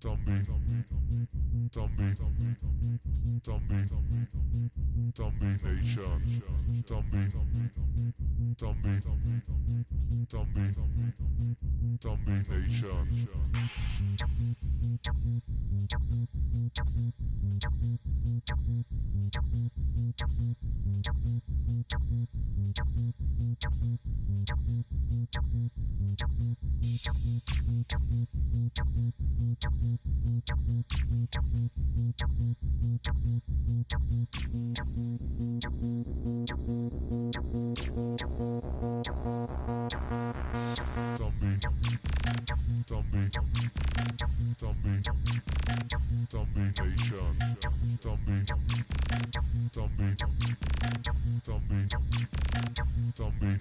Zombie Nation. Zombie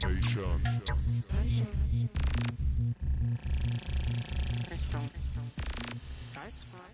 Nation. Richtung Salzburg.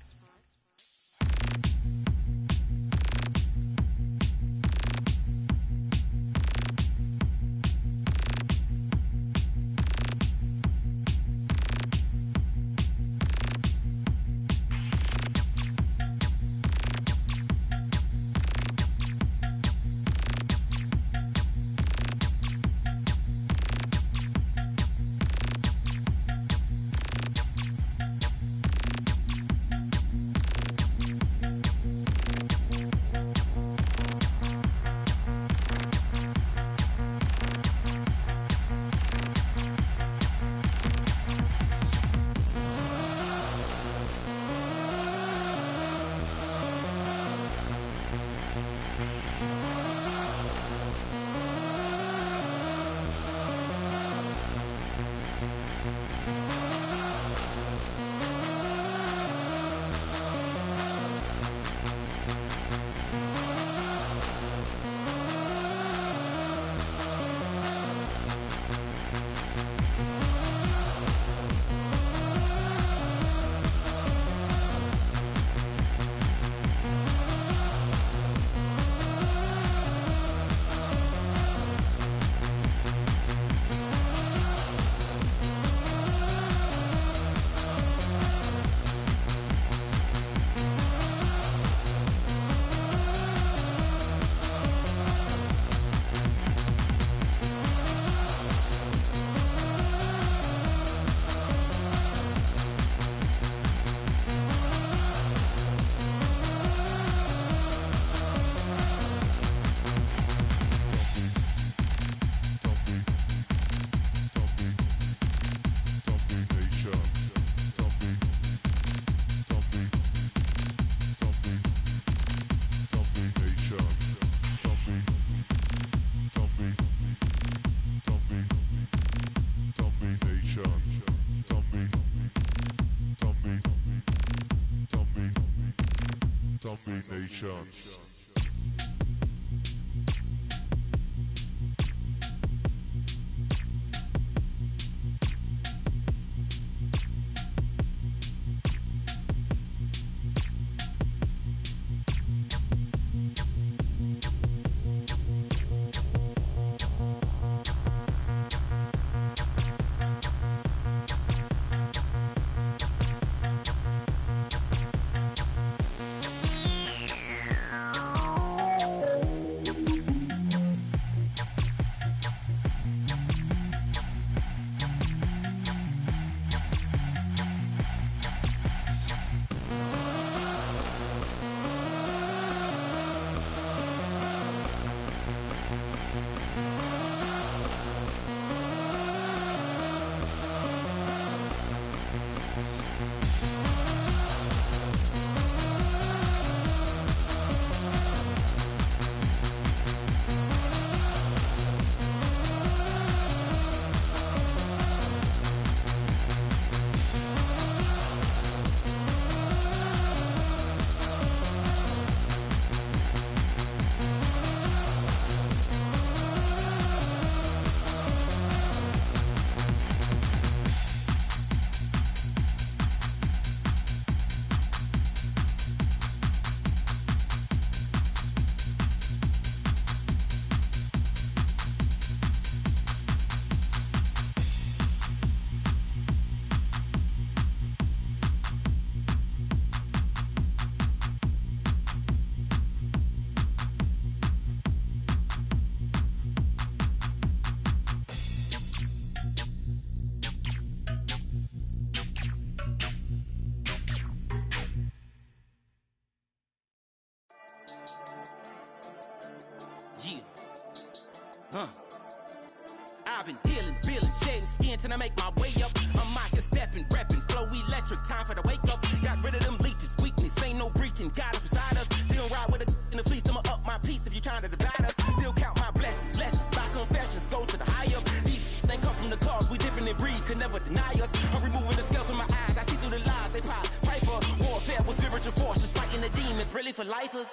I've been dealing, feeling, shedding skin till I make my way up. I'm mocking, stepping, repping, flow electric, time for the wake up. Got rid of them leeches, weakness, ain't no breaching, God is beside us. Still ride with a in the fleece, I'ma up my piece if you trying to divide us. Still count my blessings, lessons, by confessions, go to the high up. These they come from the cause, we different in breed, could never deny us. I'm removing the scales from my eyes, I see through the lies, they pop, piper. Warfare with spiritual force, just fighting the demons, really for lifers.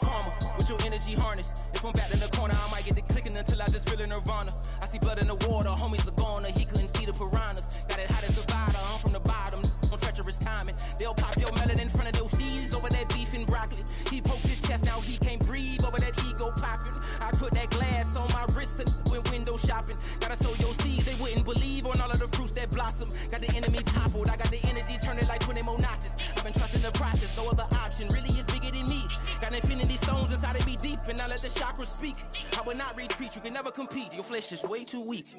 Karma, with your energy harness. If I'm back in the corner, I might get it clicking until I just feel a nirvana. I see blood in the water, homies are gone, he couldn't see the piranhas. Got it hot as divider, I'm from the bottom, on treacherous timing. They'll pop your melon in front of those seeds over that beef and broccoli. He poked his chest, now he can't breathe over that ego popping. I put that glass on my wrist and went window shopping. Gotta sow your seeds, they wouldn't believe on all of the fruits that blossom. Got the enemy toppled, I got the energy turning like 20 more notches. I've been trusting the process, no other option really is bigger than me. Got infinity stones inside of me deep, and I let the chakras speak. I will not retreat, you can never compete, your flesh is way too weak.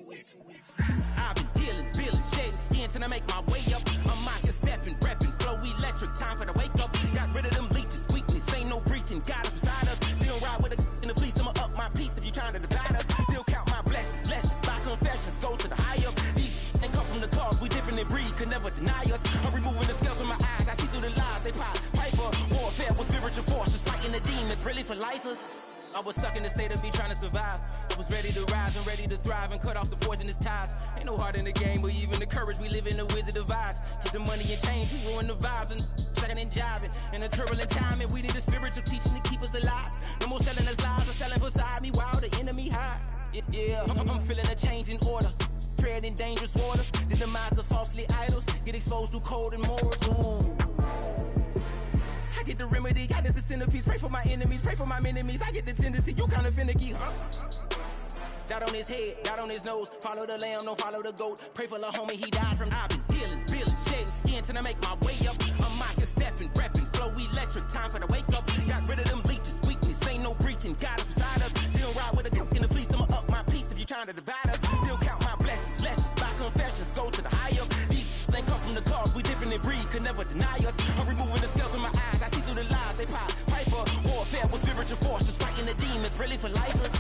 I've been dealing, feeling, shedding skin till I make my way up. I'm mocking, stepping, repping, flow electric, time for the wake up. Got rid of them leeches, weakness, ain't no breaching, God is beside us. Still ride with a in the fleece, I'ma up my piece if you trying to divide us. Still count my blessings, lessons, by confessions, go to the high up. These ain't come from the cause, we different in breed, could never deny us. I'm removing the scales from my eyes, I see through the lies, they pop, piper. Warfare with spiritual force, just fighting the demons, really for lifers. I was stuck in the state of me trying to survive. I was ready to rise and ready to thrive and cut off the poisonous ties. Ain't no heart in the game, but even the courage we live in the wizard of Oz. Get the money and change, we ruin the vibes and checking and jiving. In a turbulent time, and we need a spiritual teaching to keep us alive. No more selling us lies or selling beside me while the enemy hide. Yeah, I'm feeling a change in order. Treading dangerous waters, the demise of falsely idols. Get exposed through cold and morals. Ooh. I get the remedy, God is the centerpiece. Pray for my enemies, pray for my enemies. I get the tendency, you kinda finicky, huh? Dot on his head, dot on his nose. Follow the lamb, don't follow the goat. Pray for the homie, he died from. I've been dealing, feeling, shedding skin till I make my way up. I'm mocking, stepping, repping, flow electric, time for the wake up. Got rid of them leeches, weakness, ain't no breaching, God is beside us. Still ride with a cook in the fleece, I'ma up my piece if you trying to divide us. Still count my blessings, lessons, by confessions, go to the high up. These ain't come from the cause, we different in breed, could never deny us. I'm removing the scales from my eyes, I see through the lies, they pop, piper. Warfare with spiritual force, just fighting the demons, really for lifers.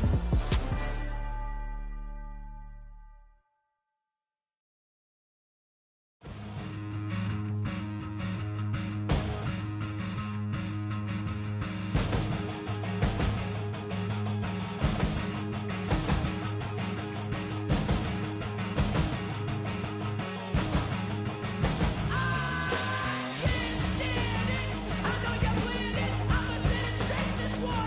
I know you're bleeding. I'ma send it straight to Swat.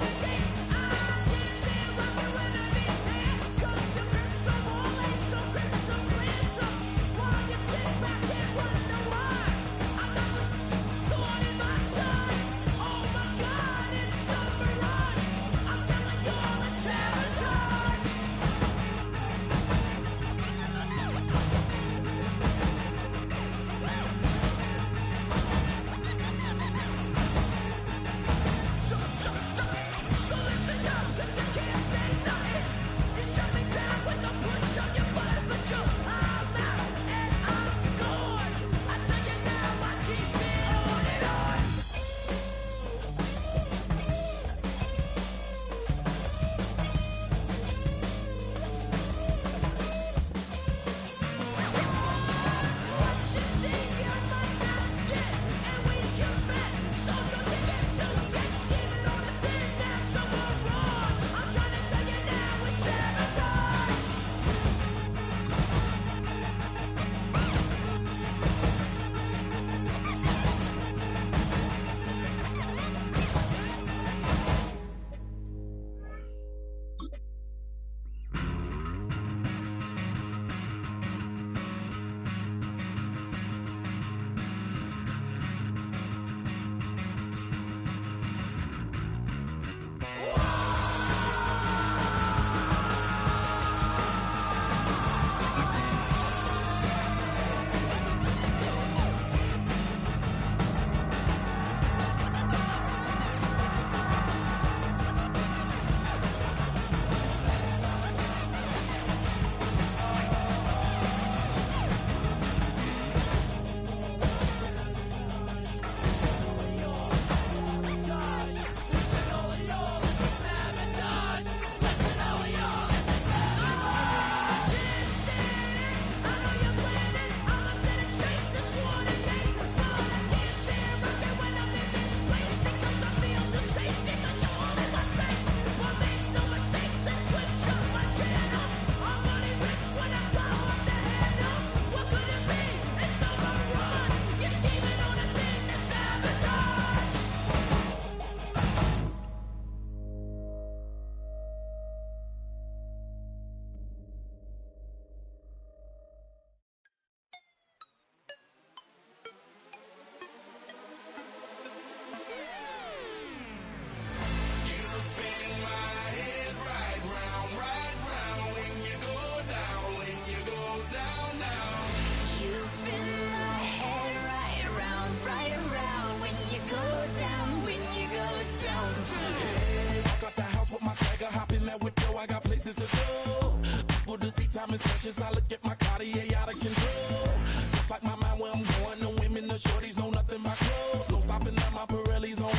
is precious. I look at my Cartier out of control. Just like my mind where I'm going. The women, the shorties know nothing but clothes. No stopping at my Pirelli's on.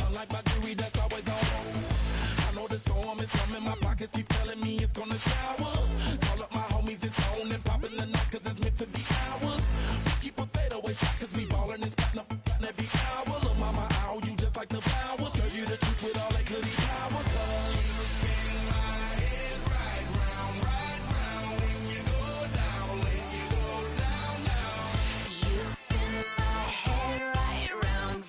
Unlike my jewelry that's always on. I know the storm is coming. My pockets keep telling me it's gonna shower. Call up my homies, it's on and popping the night cause it's meant to be ours. We keep a fadeaway shot cause we ballin' and spotting up every hour. Look mama, ow, you just like the flowers. Girl, you the truth with all that goody power. You spin my head right round when you go down, when you go down, down. You spin my head right round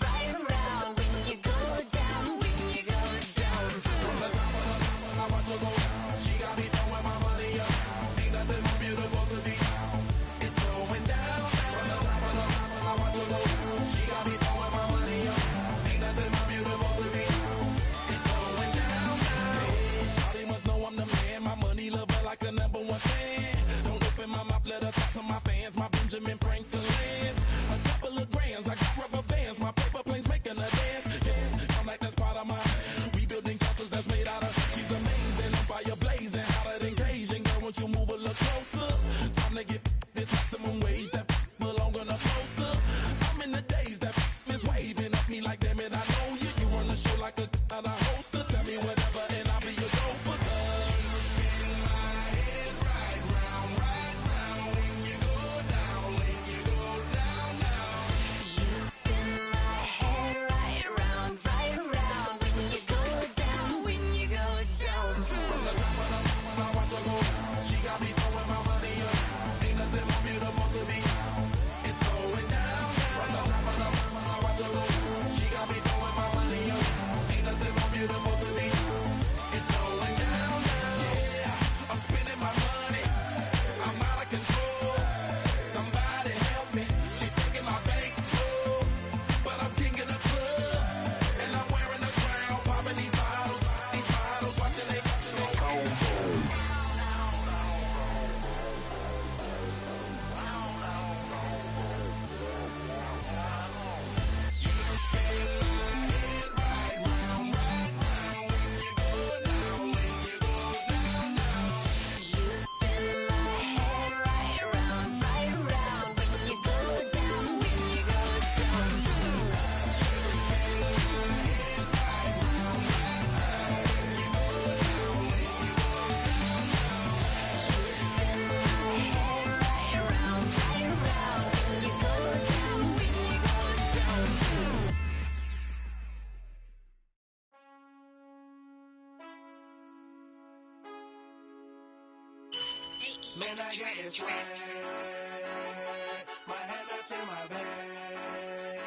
when you go down, when you go down. From the top of the top, I watch her go down. She got me throwing my money up. Ain't nothing more beautiful to be. It's going down. From the top of the top, I watch her go down. She got me throwing my money up. Ain't nothing more beautiful to be. It's going down, down. Shawty must know I'm the man. My money lover like a number one fan. Don't open my mouth, let her talk to my fans. My Benjamin Franklin's. A couple of grands, I got rubber bands. My paper planes making a dance. Yes, I'm like that's part of my. We building castles that's made out of. She's amazing, on fire blazing, hotter than Cajun. Girl, won't you move a little closer? Time to get this maximum wage that belong on a poster. I'm in the days that is waving at me like damn it, I know you. You run the show like a hoster. Tell me whatever and I'll be your gopher. You spin my head right round when you go down, when you go down, down. You spin my head right round when you go down, when you go down. From the top of the mountain, I watch her go down. She got me throwing my money up. Ain't nothing more beautiful to me. It's going down. From the top of the mountain, I watch her go down. She got me throwing my money up. Ain't nothing more beautiful to me. It's going down. Yeah, I'm spending my money. I'm out of control. Somebody help me. She taking my bankroll, but I'm king of the club, and I'm wearing a crown, popping these bottles, watching they Man, I got this swag. My head up in my bag.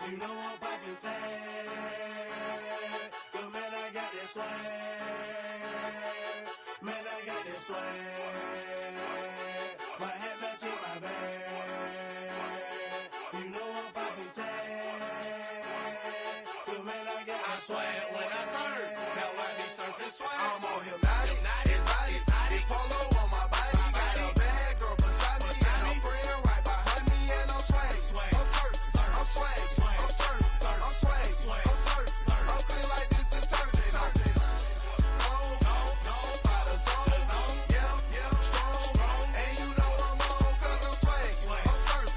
You know I'm poppin' tag. But man, I got this swag. Man, I got this swag. My head up in my bag. You know I'm poppin' tag. But man, I got this swag. When I serve, now I be surfing swag. I'm on hypnotic, exotic, big polo on my body. Got a bad girl beside me, and a friend right behind me, and I'm swag. I'm swag, I'm swag, I'm swag, I'm swag, I'm clean like this detergent. No, by the zone, yeah, strong, and you know I'm on 'cause I'm swag. I'm swag,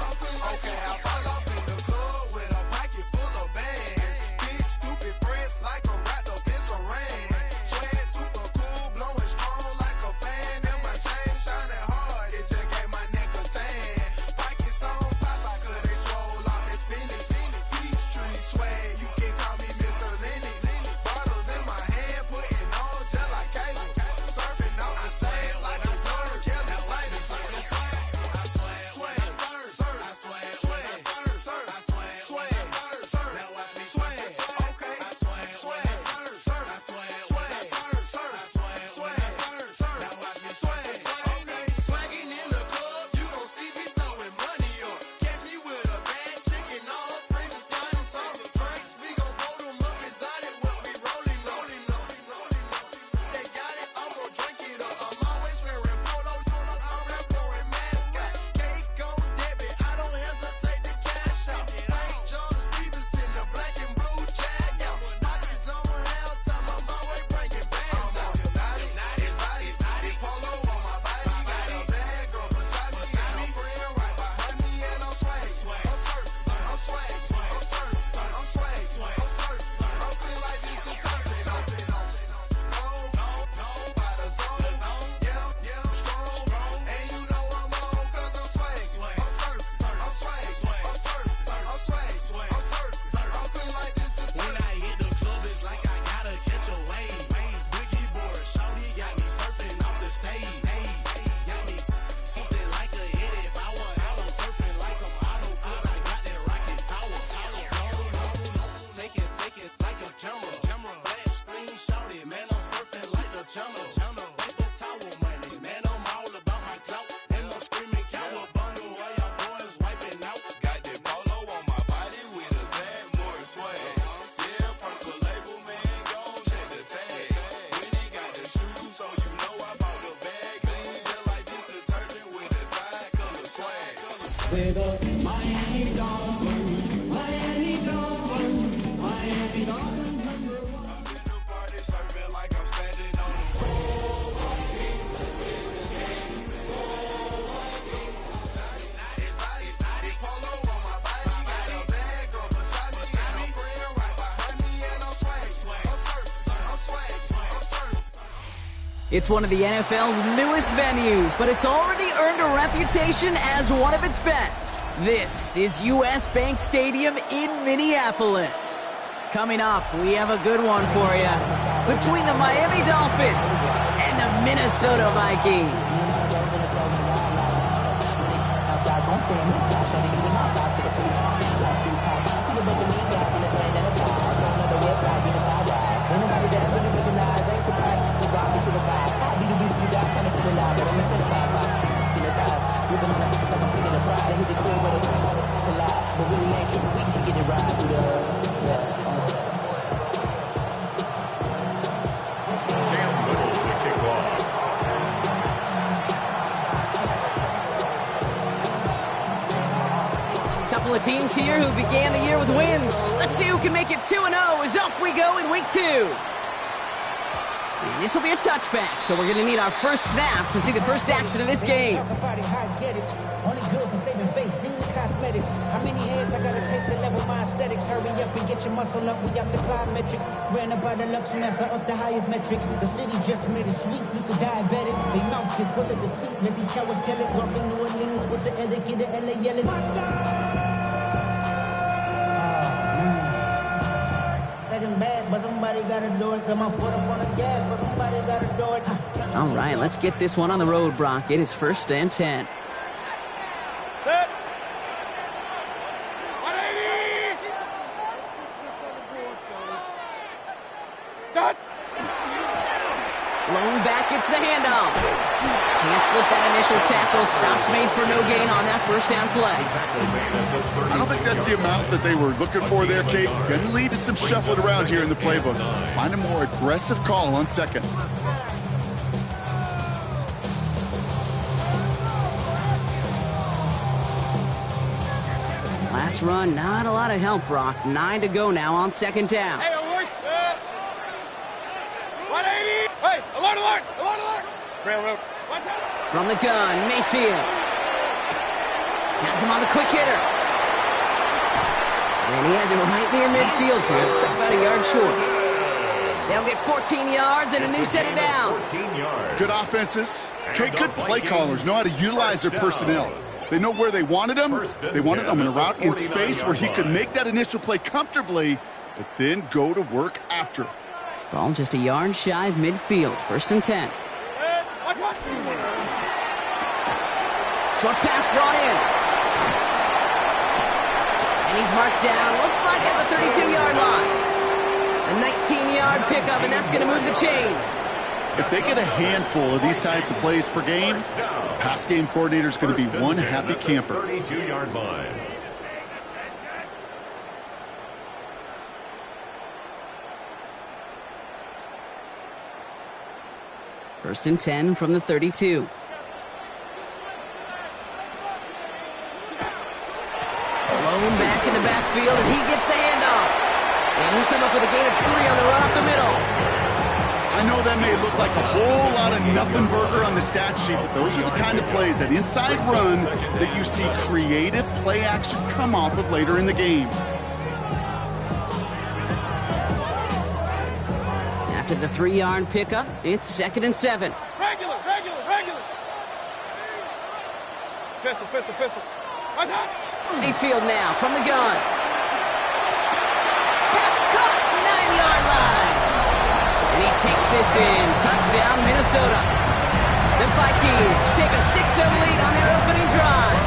I'm clean like this. Okay, I fall off in the club with a pocket full of bags. Big stupid friends like I'm wrapped up in saran. Swag super cool, blowing strong like a fan. And my chain shining hard, it just gave my neck a tan. Pockets on pop, 'cause they swole off that spinach. Peachtree swag, you can call me Mr. Lennox. Bottles in my hand, putting on just like cable. Surfing on the sand like a surf. Kelly Slater, swag. I swag, I surf. I swag, I surf. I swag, I surf. Now watch me swag. Okay, I swag, I surf. I swag, I surf. I swag, I surf. Now watch me swag. Okay, swagging in the club, you gon' see me throwing money up. Catch me with a bad chicken, all her friends is flying some drinks. We gon' blow them up exotic, what we rolling. They got it, I'm gon' drink it up. I'm always wearing polo, I'm rap pouring mascot. Cake on debit, I don't hesitate. It's one of the NFL's newest venues, but it's already earned a reputation as one of its best. This is US Bank Stadium in Minneapolis. Coming up, we have a good one for you. Between the Miami Dolphins and the Minnesota Vikings. Couple of teams here who began the year with wins. Let's see who can make it 2-0 as off we go in week 2. And this will be a touchback, so we're going to need our first snap to see the first action of this game. Only good for saving face, seen the cosmetics. How many heads I gotta take to level my aesthetics? Hurry up and get your muscle up, we up the plyometric. Ran up by the Lux Massa up the highest metric. The city just made it sweet, the diabetic. They mouth get full of deceit, let these cowards tell it. Walking New Orleans with the etiquette, the LA yelling. Bad, but somebody gotta do it. Got my foot up on the gas, but somebody gotta do it. All right, let's get this one on the road, Brock. It is 1st and 10. Lone back gets the handoff. Can't slip that initial tackle. Stops made for no gain on that first down play. I don't think that's the amount that they were looking for there, Kate. Going to lead to some shuffling around here in the playbook. Find a more aggressive call on second. Last run, not a lot of help, Brock. 9 to go now on 2nd down. Hey, alert! 180! Hey, alert, alert! Alert, alert! Railroad. From the gun, Mayfield. Has him on the quick hitter. And he has it right near midfield here. It's about a yard short. They'll get 14 yards and a new set of downs. Good offenses. Okay, good play callers know how to utilize their personnel. They know where they wanted him. They wanted him in a route in space where he could make that initial play comfortably, but then go to work after. Ball just a yard shy of midfield. 1st and 10. Short pass brought in. And he's marked down, looks like at the 32-yard line. A 19-yard pickup, and that's going to move the chains. If they get a handful of these types of plays per game, the pass game coordinator is going to be one happy camper. 32-yard line. First and 10 from the 32. Lone back in the backfield, and he gets the handoff. And he'll come up with a gain of 3 on the run up the middle. I know that may look like a whole lot of nothing burger on the stat sheet, but those are the kind of plays, that inside run, that you see creative play action come off of later in the game. After the 3-yard pickup, it's 2nd and 7. Regular, regular, regular. Pistol, pistol, pistol. What's up? Mayfield now from the gun. Pass caught, 9-yard line. And he takes this in. Touchdown, Minnesota. The Vikings take a 6-0 lead on their opening drive.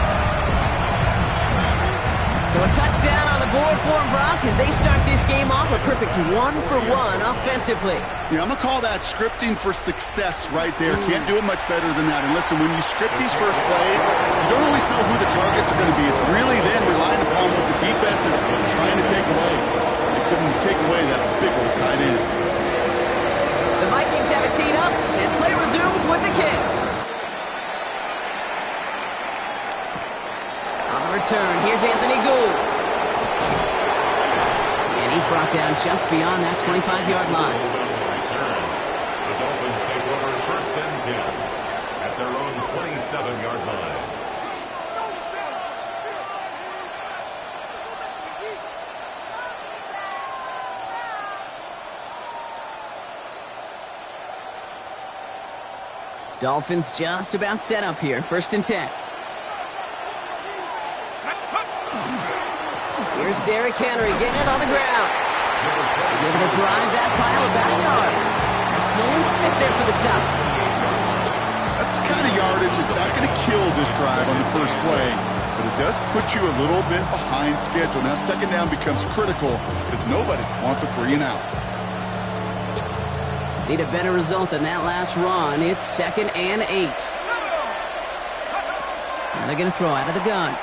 So a touchdown on the board for them, Brock, as they start this game off a perfect 1-for-1 offensively. Yeah, I'm going to call that scripting for success right there. Can't do it much better than that. And listen, when you script these first plays, you don't always know who the targets are going to be. It's really then relying upon what the defense is trying to take away. They couldn't take away that big old tight end. The Vikings have it teed up, and play resumes with the kick. On the return. Here's Anthony Gould. And he's brought down just beyond that 25-yard line. Return. The Dolphins take over first and 10 at their own 27-yard line. Dolphins just about set up here. First and 10. Here's Derrick Henry getting it on the ground. He's able to drive that pile about a yard. That's Nolan Smith there for the stop. That's the kind of yardage that's not going to kill this drive on the first play, but it does put you a little bit behind schedule. Now second down becomes critical because nobody wants a 3 and out. Need a better result than that last run. It's 2nd and 8. Now they're going to throw out of the gun.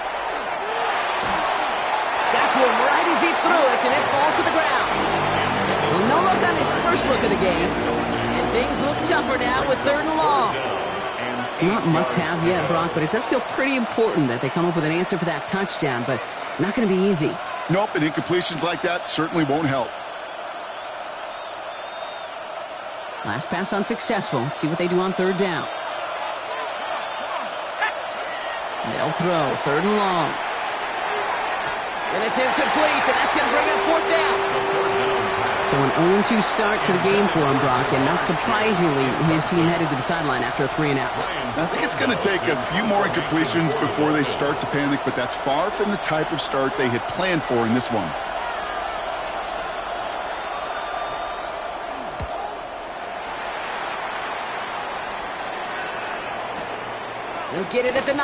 Got to him right as he threw it, and it falls to the ground. Well, no look on his first look of the game, and things look tougher now with 3rd and long. Not must-have yet, Brock, but it does feel pretty important that they come up with an answer for that touchdown, but not going to be easy. Nope, and incompletions like that certainly won't help. Last pass unsuccessful. Let's see what they do on 3rd down. They'll throw 3rd and long. And it's incomplete, and that's going to bring up 4th down. So an 0-2 start to the game for him, Brock, and not surprisingly, his team headed to the sideline after a 3 and out. I think it's going to take a few more incompletions before they start to panic, but that's far from the type of start they had planned for in this one. They'll get it at the 9.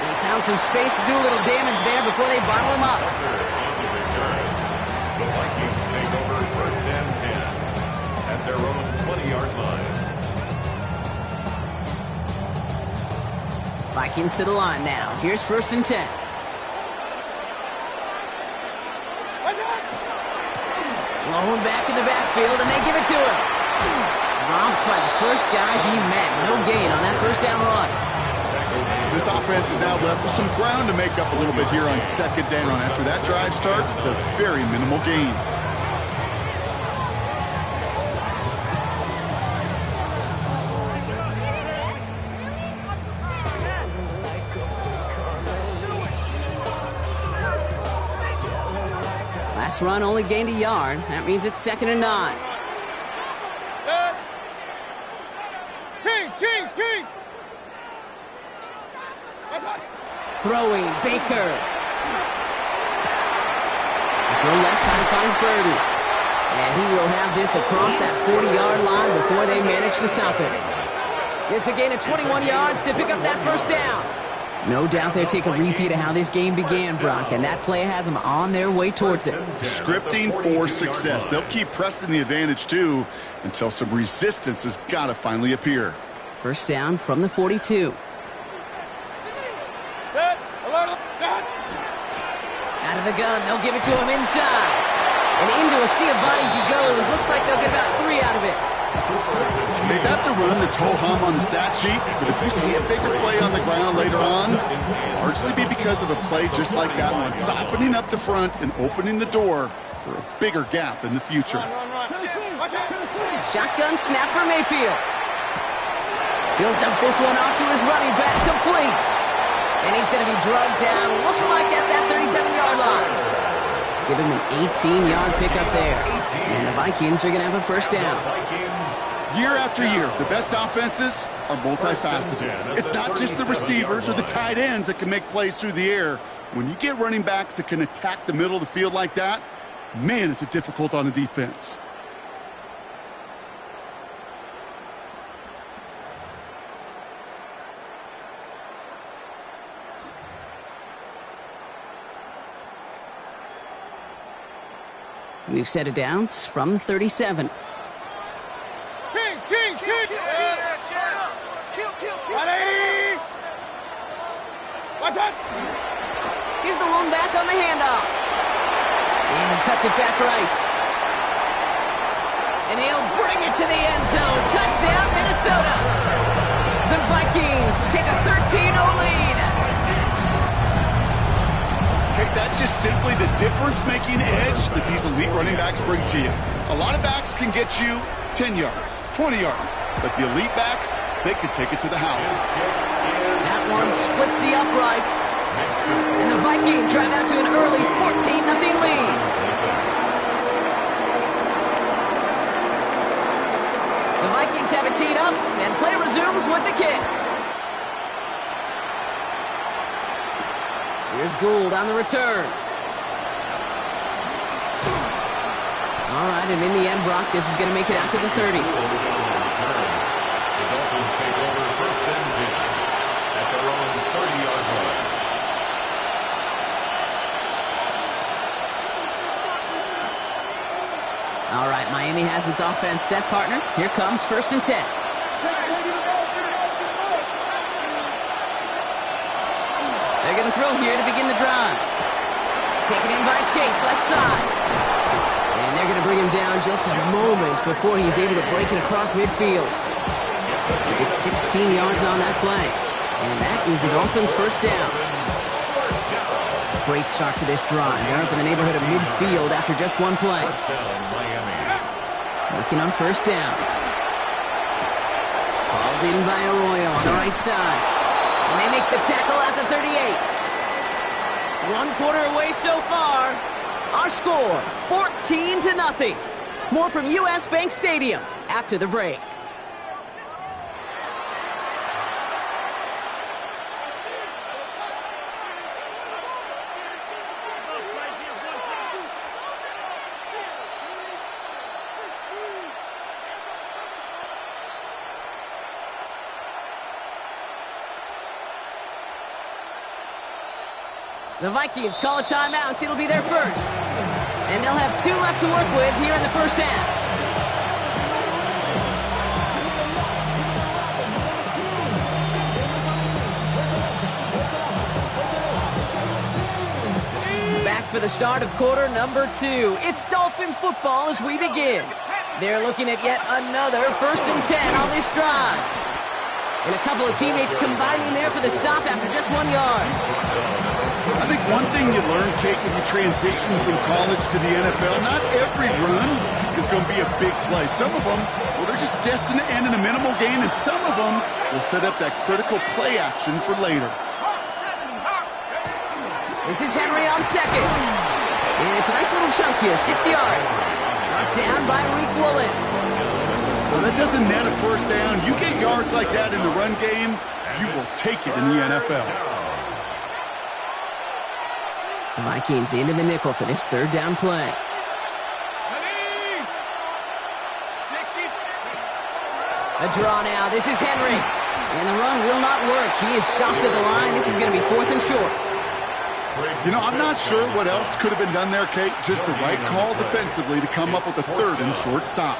They found some space to do a little damage there before they bottle him up. The Vikings take over first and 10 at their own 20-yard line. Vikings to the line now. Here's 1st and 10. Low back in the backfield, and they give it to him. Dropped by the first guy he met. No gain on that 1st down run. This offense is now left with some ground to make up a little bit here on 2nd down. After that drive starts, the very minimal gain. Last run only gained a yard. That means it's 2nd and 9. Kings! Throwing, Baker. Throw left side finds Burden. And he will have this across that 40-yard line before they manage to stop it. It's a gain of 21 yards to pick up that 1st down. No doubt they'll take a repeat of how this game began, Brock, and that play has them on their way towards it. Scripting for success. They'll keep pressing the advantage, too, until some resistance has got to finally appear. 1st down from the 42. Out of the gun, they'll give it to him inside. And into a sea of bodies he goes. Looks like they'll get about 3 out of it. Hey, that's a run that's ho-hum on the stat sheet, but if you see a bigger play on the ground later on, largely be because of a play just like that one, softening up the front and opening the door for a bigger gap in the future. Shotgun snap for Mayfield. He'll dump this one off to his running back, complete. And he's going to be drugged down, looks like at that 37-yard line. Give him an 18-yard pickup there. And the Vikings are going to have a 1st down. Year after year, the best offenses are multifaceted. It's not just the receivers or the tight ends that can make plays through the air. When you get running backs that can attack the middle of the field like that, man, is it difficult on the defense. We've set it downs from the 37. Kings! What's that? Here's the lone back on the handoff. And he cuts it back right. And he'll bring it to the end zone. Touchdown, Minnesota. The Vikings take a 13-0 lead. Okay, that's just simply the difference-making edge that these elite running backs bring to you. A lot of backs can get you 10 yards, 20 yards, but the elite backs, they could take it to the house. That one splits the uprights. And the Vikings drive out to an early 14-0 lead. The Vikings have it teed up, and play resumes with the kick. Here's Gould on the return. All right, and in the end, Brock, this is going to make it out to the 30. The Dolphins take over first and 10 at their own 30-yard line. All right, Miami has its offense set, partner. Here comes first and 10. They're going to throw here to begin the drive. Taken in by Chase, left side. And they're going to bring him down just a moment before he's able to break it across midfield. He gets 16 yards on that play. And that is the Dolphins' first down. Great start to this drive. They're up in the neighborhood of midfield after just one play. First down, Miami. Working on first down. Called in by Arroyo on the right side. And they make the tackle at the 38. 1 quarter away so far. Our score, 14-0. More from US Bank Stadium after the break. The Vikings call a timeout. It'll be their first. And they'll have 2 left to work with here in the first half. Back for the start of quarter number 2. It's Dolphin football as we begin. They're looking at yet another first and 10 on this drive. And a couple of teammates combining there for the stop after just 1 yard. I think one thing you learn, Kate, when you transition from college to the NFL, not every run is going to be a big play. Some of them, well, they're just destined to end in a minimal gain, and some of them will set up that critical play action for later. This is Henry on second. And it's a nice little chunk here, 6 yards. Brought down by Reek Woolen. Well, that doesn't net a first down. You get yards like that in the run game, you will take it in the NFL. The Vikings into the nickel for this third down play. A draw now. This is Henry. And the run will not work. He is soft to the line. This is going to be 4th and short. You know, I'm not sure what else could have been done there, Kate. Just the right call defensively to come up with a 3rd and short stop.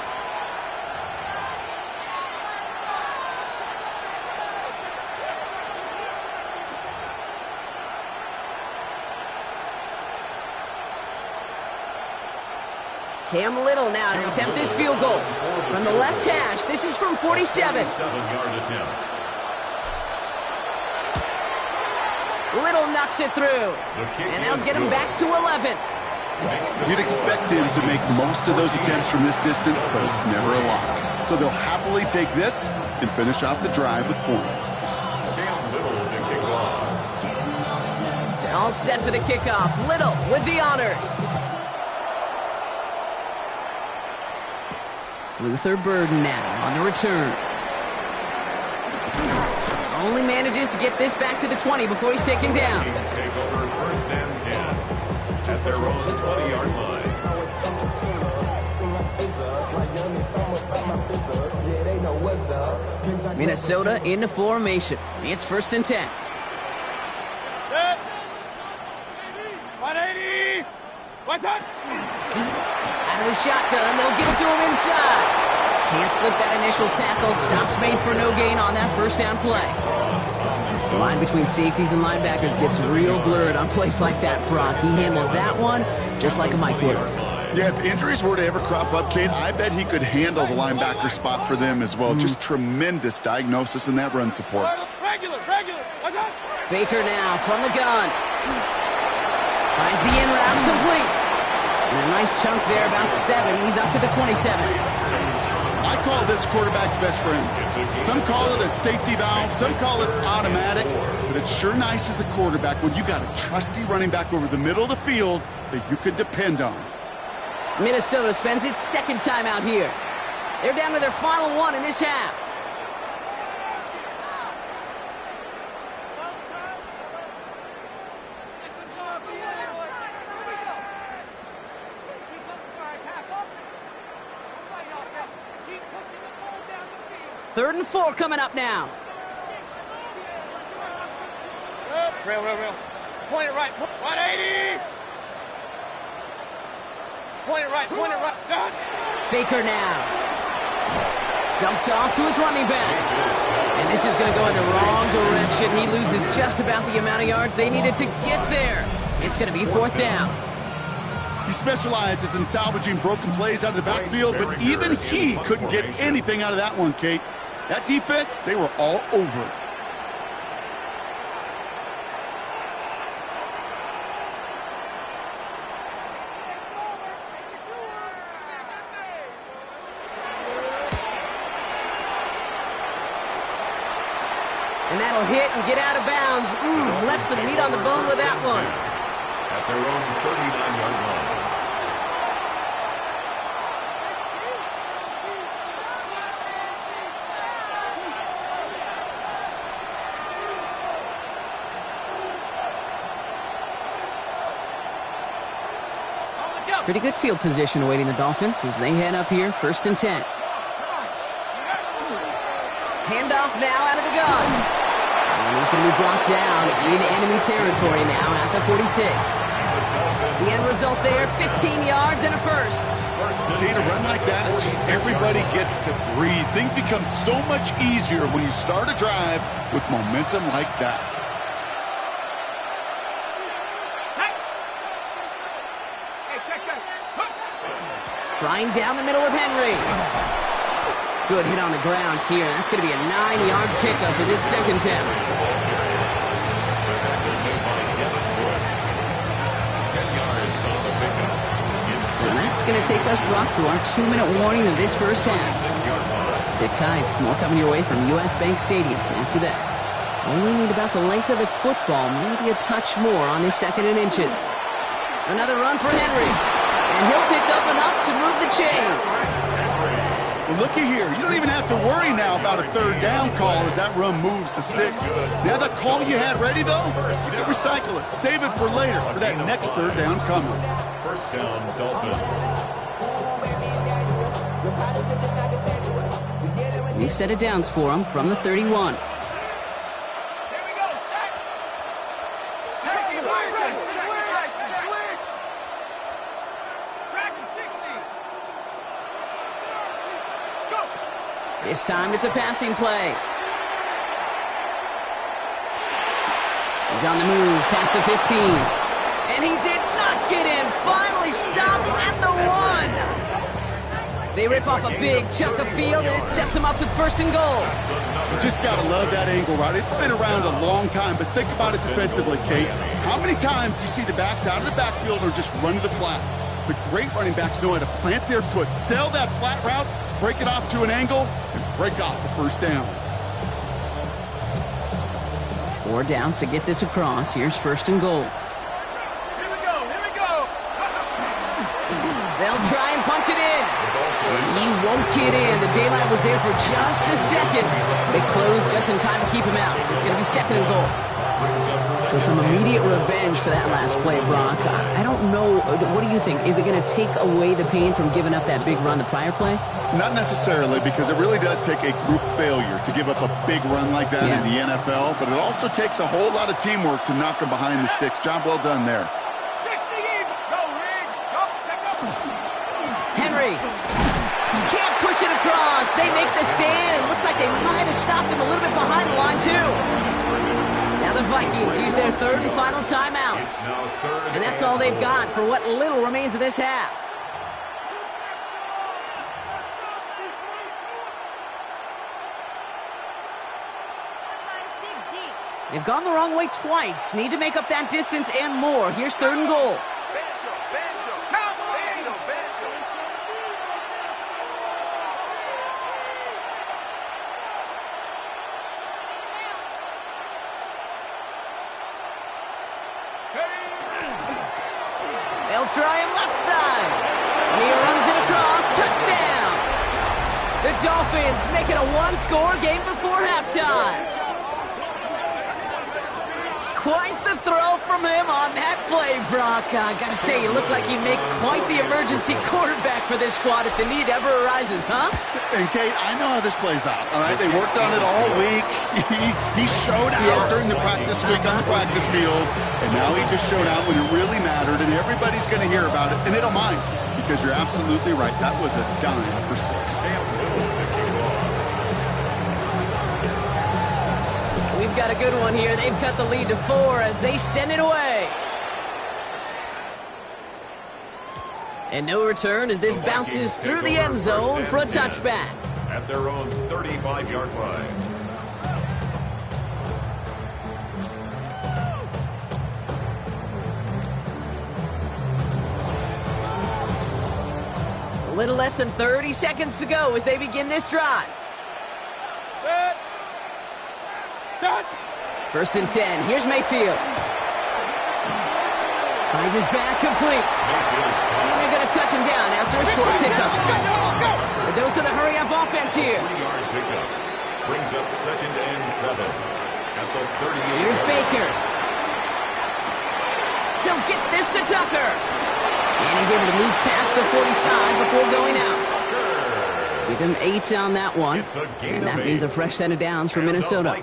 Cam Little now to attempt this field goal. From the left hash, this is from 47. 7-yard attempt. Little knocks it through. And that'll get him back to 11. You'd expect him to make most of those attempts from this distance, but it's never a lot. So they'll happily take this and finish off the drive with points. Cam Little to kick off. All set for the kickoff. Little with the honors. Luther Burden now on the return. Only manages to get this back to the 20 before he's taken down. Vikings take over first and 10 at their own 20-yard line. Minnesota into formation. It's first and 10. 180! What's up? Out of the shotgun, they'll give it to him inside. Can't slip that initial tackle. Stops made for no gain on that first down play. The line between safeties and linebackers gets real blurred on plays like that, Brock. He handled that one just like a Mike would have. Yeah, if injuries were to ever crop up, Kate, I bet he could handle the linebacker spot for them as well. Just tremendous diagnosis in that run support. Regular. What's up? Baker now from the gun. Finds the in route complete. And a nice chunk there, about 7. He's up to the 27. I call this quarterback's best friend. Some call it a safety valve, some call it automatic, but it's sure nice as a quarterback when you got a trusty running back over the middle of the field that you could depend on. Minnesota spends its second time out here. They're down to their final one in this half. Third and 4 coming up now. Real. Point it right. 180. Point it right. Done. Baker now. Dumped off to his running back. And this is going to go in the wrong direction. He loses just about the amount of yards they needed to get there. It's going to be 4th down. He specializes in salvaging broken plays out of the backfield, but even he couldn't get anything out of that one, Kate. That defense, they were all over it. And that'll hit and get out of bounds. Left some meat on the bone with that one. At their own 39-yard line. Pretty good field position awaiting the Dolphins as they head up here, 1st and 10. Handoff now out of the gun. And he's going to be brought down in enemy territory now at the 46. The end result there, 15 yards and a first. Kate, a run like that, just everybody gets to breathe. Things become so much easier when you start a drive with momentum like that. Flying down the middle with Henry. Good hit on the ground here. That's going to be a 9-yard pickup as it's 2nd down. And that's going to take us, Brock, to our 2-minute warning of this first half. Sit tight. More coming your way from U.S. Bank Stadium after this. Only need about the length of the football, maybe a touch more on his 2nd and inches. Another run for Henry. And he'll pick up enough to move the chains. Well, looky here. You don't even have to worry now about a 3rd down call as that run moves the sticks. Now that call you had ready, though, you can recycle it. Save it for later for that next 3rd down coming. 1st down, Dolphins. We've set it downs for him from the 31. This time it's a passing play. He's on the move past the 15. And he did not get in. Finally stopped at the 1. They rip off a big chunk of field, and it sets him up with 1st and goal. You just got to love that angle, right? It's been around a long time, but think about it defensively, Kate. How many times do you see the backs out of the backfield or just run to the flat? The great running backs know how to plant their foot, sell that flat route, break it off to an angle, and break off a 1st down. 4 downs to get this across. Here's 1st and goal. Here we go. They'll try and punch it in. And he won't get in. The daylight was there for just a second. They closed just in time to keep him out. So it's going to be 2nd and goal. So some immediate revenge for that last play, Brock. I don't know. What do you think? Is it going to take away the pain from giving up that big run the prior play? Not necessarily, because it really does take a group failure to give up a big run like that in the NFL, but it also takes a whole lot of teamwork to knock them behind the sticks. Job well done there. 60 even. Go, Rig. Go, check up. Henry can't push it across. They make the stand. It looks like they might have stopped him a little bit behind the line, too. Now the Vikings use their 3rd and final timeout. And that's all they've got for what little remains of this half. They've gone the wrong way twice. Need to make up that distance and more. Here's 3rd and goal. They'll try him left side. And he runs it across. Touchdown. The Dolphins make it a one-score game before halftime. Quite the throw from him on that play, Brock. I gotta say, you look like you'd make quite the emergency quarterback for this squad if the need ever arises, huh? And Kate, I know how this plays out, all right? They worked on it all week. He showed out during the practice week on the practice field, and now he just showed out when it really mattered, and everybody's going to hear about it, and they don't mind, because you're absolutely right. That was a dime for 6. We've got a good one here. They've cut the lead to 4 as they send it away. And no return as this bounces through the end zone for a touchback. At their own 35-yard line. A little less than 30 seconds to go as they begin this drive. First and 10. Here's Mayfield. Finds his back complete. And they're going to touch him down after a short pickup. A dose of the hurry-up offense here. 3-yard pickup. Brings up 2nd and 7. At the 38. Here's Baker. He'll get this to Tucker. And he's able to move past the 45 before going out. Give him 8 on that one. And that means a fresh set of downs for Minnesota.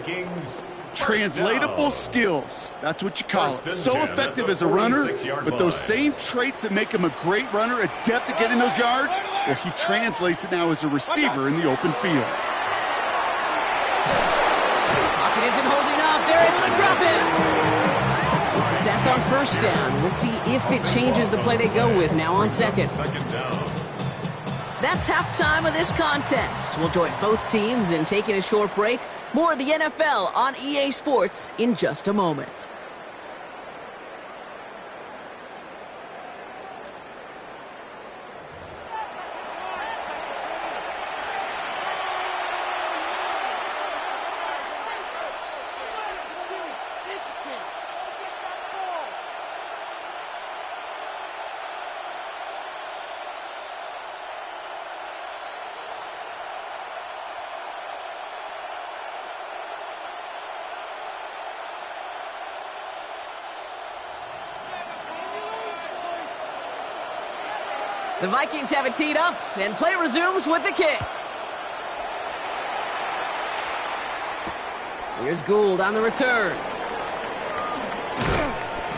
Translatable skills. That's what you call it. So effective as a runner, but those same traits that make him a great runner, adept at getting those yards, well, he translates it now as a receiver in the open field. Pocket isn't holding up. They're able to drop it. It's a sack on 1st down. We'll see if it changes the play they go with now on 2nd. That's halftime of this contest. We'll join both teams in taking a short break. More of the NFL on EA Sports in just a moment. The Vikings have it teed up, and play resumes with the kick. Here's Gould on the return.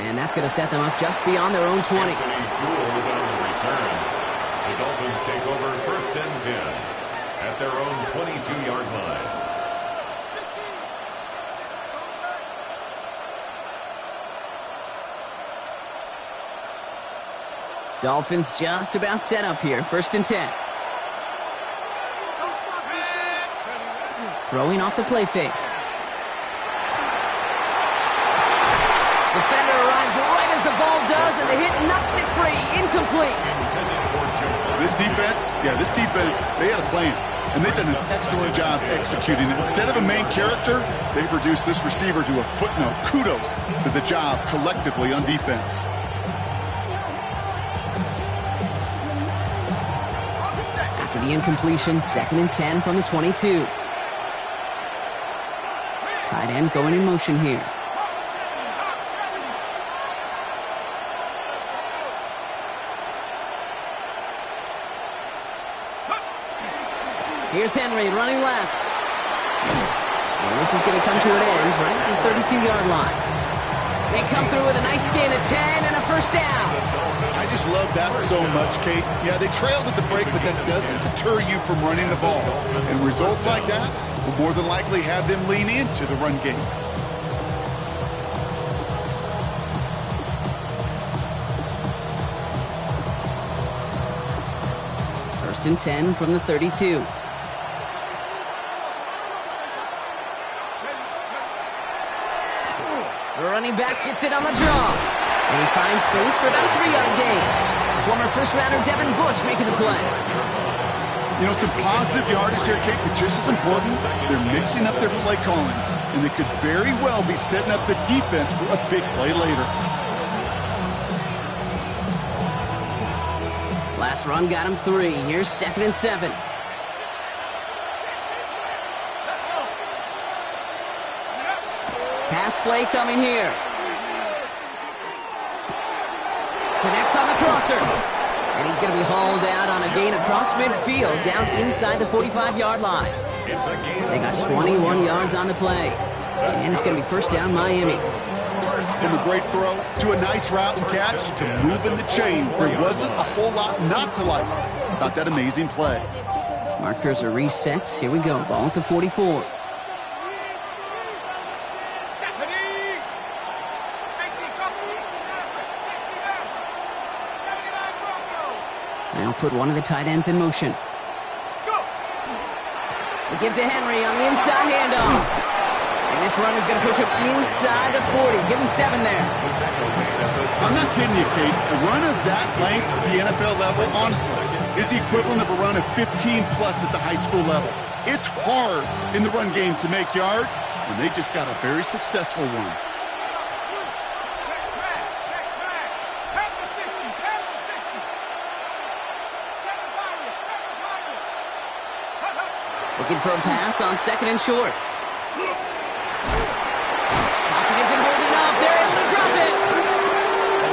And that's going to set them up just beyond their own 20. Gould on the return. The Dolphins take over 1st and 10 at their own 22-yard line. Dolphins just about set up here. 1st and 10. Throwing off the play fake. Defender arrives right as the ball does, and the hit knocks it free. Incomplete. This defense, they had a plan, and they've done an excellent job executing it. Instead of a main character, they've reduced this receiver to a footnote. Kudos to the job collectively on defense. After the incompletion, 2nd and 10 from the 22. Tight end going in motion here. Here's Henry running left. And this is going to come to an end right at the 32-yard line. They come through with a nice gain of 10 and a 1st down. I just love that so much, Kate. Yeah, they trailed at the break, but that doesn't deter you from running the ball. And results like that will more than likely have them lean into the run game. First and 10 from the 32. running back gets it on the draw. And he finds space for about a 3-yard gain. Former first-rounder Devin Bush making the play. You know, some positive yardage there, Kate, but just as important, they're mixing up their play calling. And they could very well be setting up the defense for a big play later. Last run got him 3. Here's 2nd and 7. Pass play coming here. Connects on the crosser. And he's going to be hauled out on a gain across midfield down inside the 45-yard line. They got 21 yards on the play. And it's going to be first down Miami. From a great throw to a nice route and catch to moving the chains. There wasn't a whole lot not to like about that amazing play. Markers are reset. Here we go. Ball at the 44. Now put one of the tight ends in motion. He gives to Henry on the inside handoff. And this run is going to push him inside the 40. Give him 7 there. I'm not kidding you, Kate. A run of that length at the NFL level, honestly, is the equivalent of a run of 15-plus at the high school level. It's hard in the run game to make yards, and they just got a very successful one. Looking for a pass on 2nd and short. Pocket isn't holding up. They're able to drop it.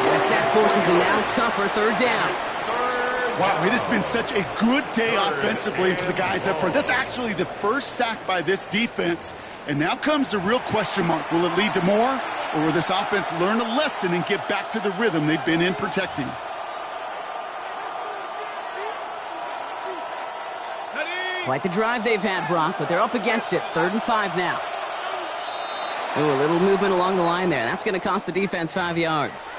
And the sack forces a now tougher 3rd down. Wow, it has been such a good day offensively for the guys up front. That's actually the first sack by this defense. And now comes the real question mark. Will it lead to more? Or will this offense learn a lesson and get back to the rhythm they've been in protecting? Quite the drive they've had, Brock, but they're up against it. 3rd and 5 now. Ooh, a little movement along the line there. That's going to cost the defense 5 yards.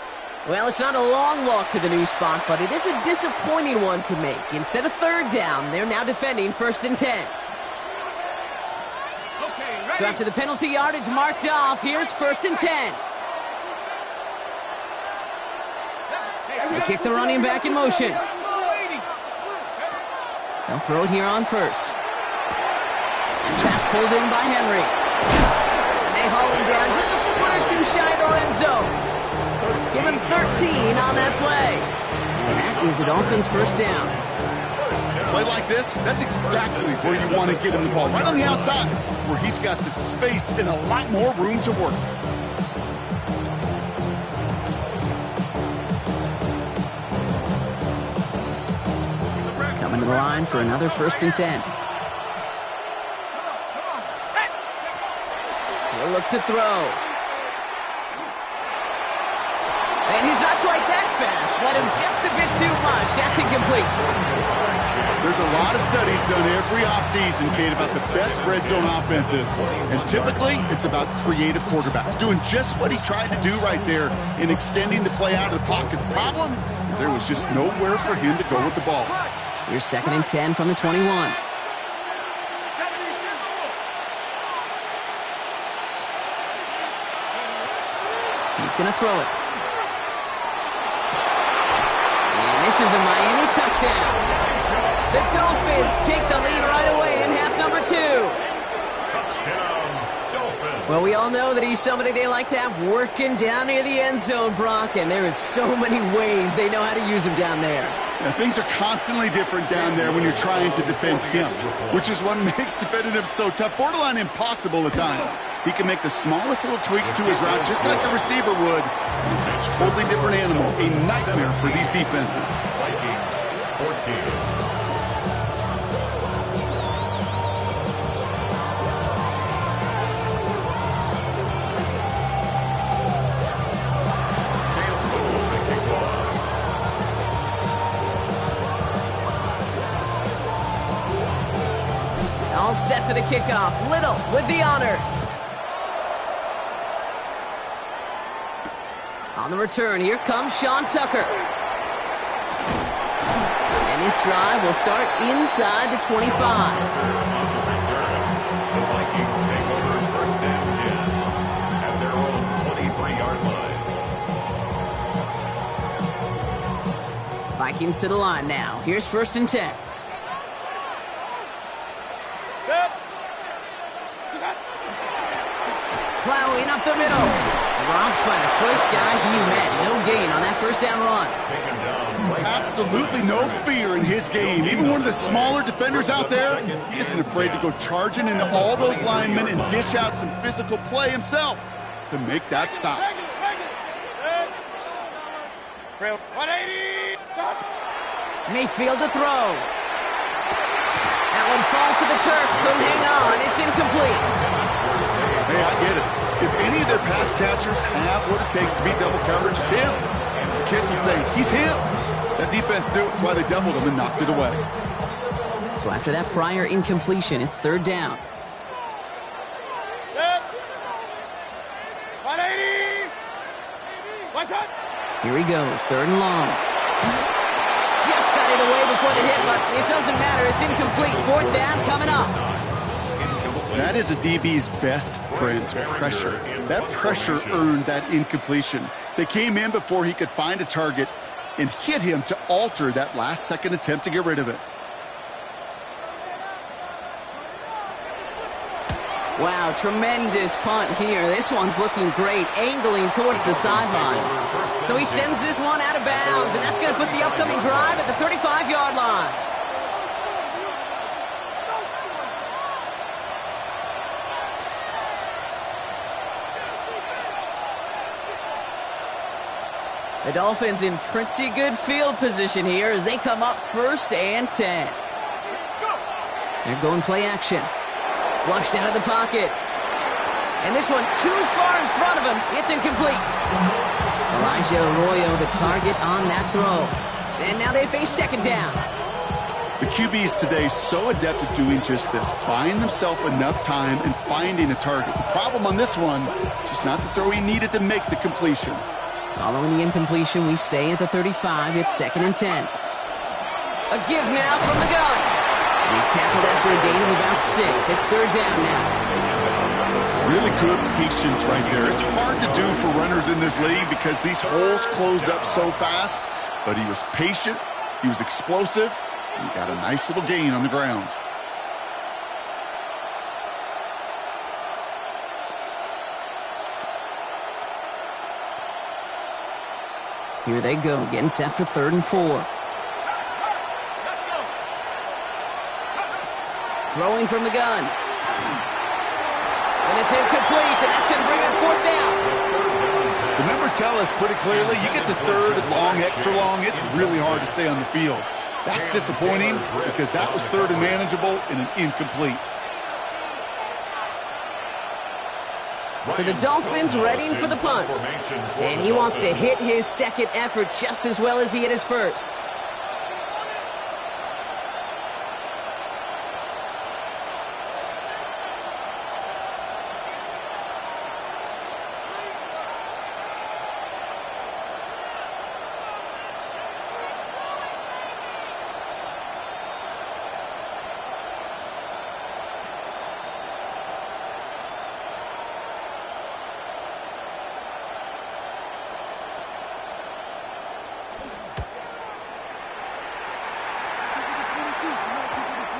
Well, it's not a long walk to the new spot, but it is a disappointing one to make. Instead of 3rd down, they're now defending 1st and 10. So after the penalty yardage marked off, here's 1st and 10. They kick the running back in motion. They'll throw it here on 1st. And pass pulled in by Henry. And they haul him down just a foot or 2 shy of the red zone. Give him 13 on that play. And that is a Dolphins 1st down. Play like this, that's exactly where you want to get him the ball. Right on the outside, where he's got the space and a lot more room to work. Coming to the line for another 1st and 10. He'll look to throw. And he's not quite that fast. Let him just a bit too much. That's incomplete. There's a lot of studies done every offseason, Kate, about the best red zone offenses. And typically, it's about creative quarterbacks doing just what he tried to do right there in extending the play out of the pocket. The problem is there was just nowhere for him to go with the ball. Here's 2nd and 10 from the 21. He's going to throw it. And this is a Miami touchdown. The Dolphins take the lead right away in half number 2. Touchdown, Dolphins. Well, we all know that he's somebody they like to have working down near the end zone, Brock, and there is so many ways they know how to use him down there. Yeah, things are constantly different down there when you're trying to defend him, which is what makes defending him so tough, borderline impossible at times. He can make the smallest little tweaks to his route just like a receiver would. It's a totally different animal, a nightmare for these defenses. Vikings, 14. All set for the kickoff. Little with the honors. On the return, here comes Sean Tucker. And this drive will start inside the 25. On the return, the Vikings take over 1st and 10 at their own 23-yard Vikings to the line now. Here's 1st and 10. Plowing up the middle. Dropped by the first guy he met. No gain on that 1st down run. Absolutely no fear in his game. Even one of the smaller defenders out there, he isn't afraid to go charging into all those linemen and dish out some physical play himself to make that stop. Mayfield to throw. That one falls to the turf. Couldn't hang on. It's incomplete. Hey, I get it. If any of their pass catchers have what it takes to beat double coverage, it's him. The kids would say, he's him. That defense knew it. That's why they doubled him and knocked it away. So after that prior incompletion, it's 3rd down. Here he goes, 3rd and long. Just got it away before the hit, but it doesn't matter. It's incomplete. 4th down coming up. That is a DB's best friend, pressure. That pressure earned that incompletion. They came in before he could find a target and hit him to alter that last-second attempt to get rid of it. Wow, tremendous punt here. This one's looking great, angling towards the sideline. So he sends this one out of bounds, and that's going to put the upcoming drive at the 35-yard line. The Dolphins in pretty good field position here as they come up 1st and 10. They're going play action. Flushed out of the pocket. And this one too far in front of him. It's incomplete. Elijah Arroyo, the target on that throw. And now they face 2nd down. The QBs today so adept at doing just this, buying themselves enough time and finding a target. The problem on this one, just not the throw he needed to make the completion. Following the incompletion, we stay at the 35. It's 2nd and 10. A give now from the gun. He's tackled after a gain of about 6. It's 3rd down now. Really good patience right there. It's hard to do for runners in this league because these holes close up so fast. But he was patient, he was explosive, and he got a nice little gain on the ground. Here they go, getting set for 3rd and 4. Throwing from the gun. And it's incomplete, and that's going to bring up 4th down. The numbers tell us pretty clearly, you get to 3rd and long, extra long, it's really hard to stay on the field. That's disappointing because that was 3rd and manageable and an incomplete. So the Dolphins readying for the punt. And he wants to hit his 2nd effort just as well as he hit his 1st.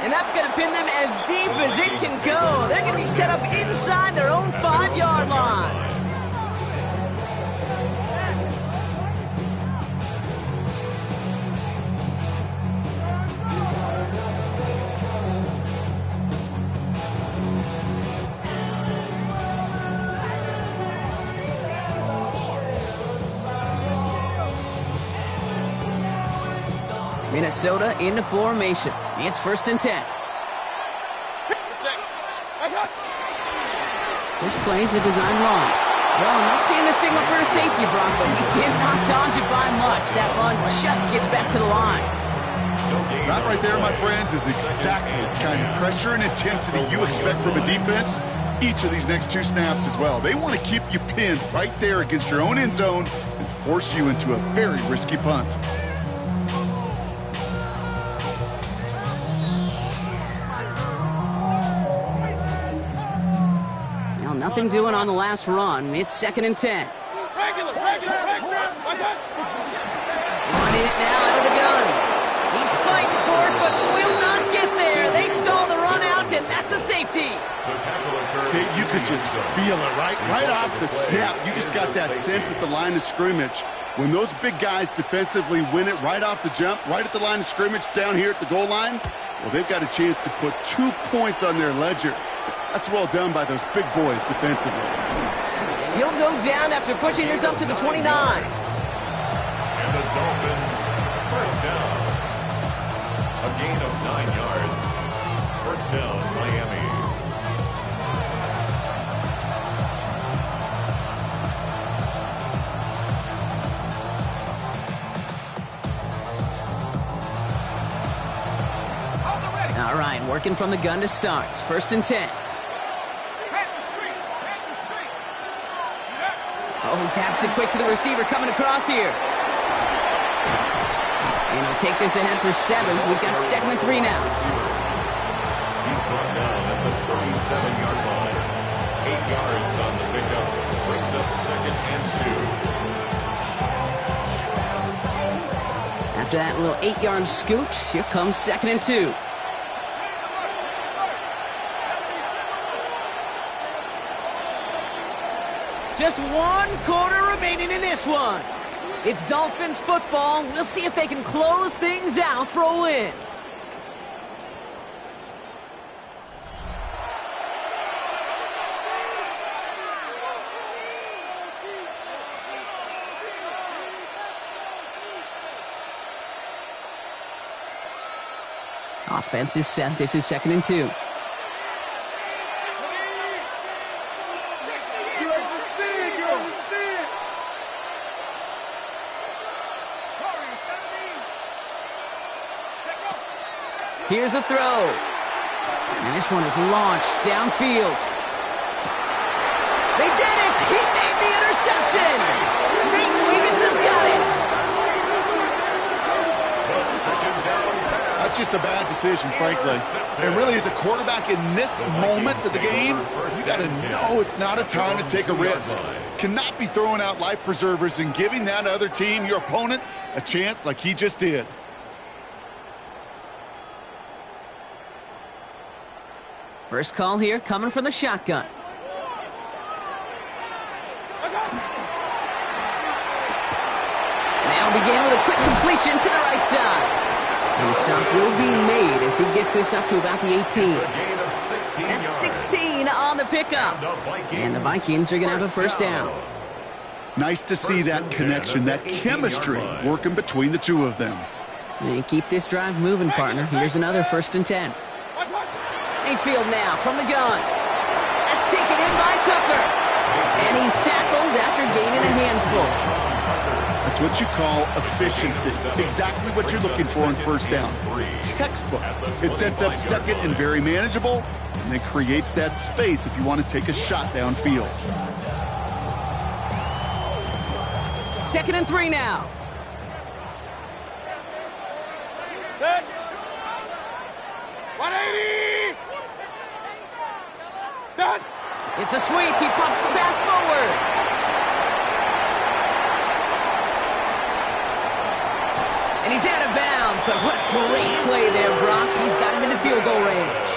And that's going to pin them as deep as it can go. They're going to be set up inside their own 5-yard line. Minnesota into formation. It's 1st and 10. This plays the design wrong. Well, I'm not seeing the signal for a safety, Brock, but he did not dodge it by much. That run just gets back to the line. That right there, my friends, is exactly the kind of pressure and intensity you expect from a defense. Each of these next 2 snaps as well. They want to keep you pinned right there against your own end zone and force you into a very risky punt. Nothing doing on the last run. It's 2nd and 10. Regular. Running it now out of the gun. fighting for it, but will not get there. They stall the run out, and that's a safety. The tackle occurred. Okay, you could just feel it, right? Right off the snap, you just got that sense at the line of scrimmage. When those big guys defensively win it right off the jump, right at the line of scrimmage down here at the goal line, well, they've got a chance to put 2 points on their ledger. That's well done by those big boys defensively. And he'll go down after pushing this up to the 29. And the Dolphins, first down. A gain of 9 yards. First down, Miami. All right, working from the gun to start. First and 10. Oh, he taps it quick to the receiver coming across here. And he'll take this ahead for 7. We've got 2nd and 3 now. He's brought down at the 37-yard line. 8 yards on the pickup. Brings up 2nd and 2. After that little 8-yard scoot, here comes 2nd and 2. Just 1 quarter remaining in this one. It's Dolphins football. We'll see if they can close things out for a win. Offense is set. This is 2nd and 2. Here's a throw. And this one is launched downfield. They did it! He made the interception! Nate Wiggins has got it! That's just a bad decision, frankly. And really, as a quarterback in this moment of the game, you got to know it's not a time to take a risk. Cannot be throwing out life preservers and giving that other team, your opponent, a chance like he just did. First call here coming from the shotgun. Now begin with a quick completion to the right side. And the stop will be made as he gets this up to about the 18. That's 16 on the pickup. And the Vikings are going to have a first down. Nice to see that connection, that chemistry working between the two of them. And keep this drive moving, partner. Here's another 1st and 10. Mayfield now from the gun. That's taken in by Tucker. And he's tackled after gaining a handful. That's what you call efficiency. Exactly what you're looking for in first down. Textbook. It sets up 2nd and very manageable, and it creates that space if you want to take a shot downfield. 2nd and 3 now. Good. 180. Done. It's a sweep. He pumps the pass forward. And he's out of bounds, but what a great play there, Brock. He's got him in the field goal range.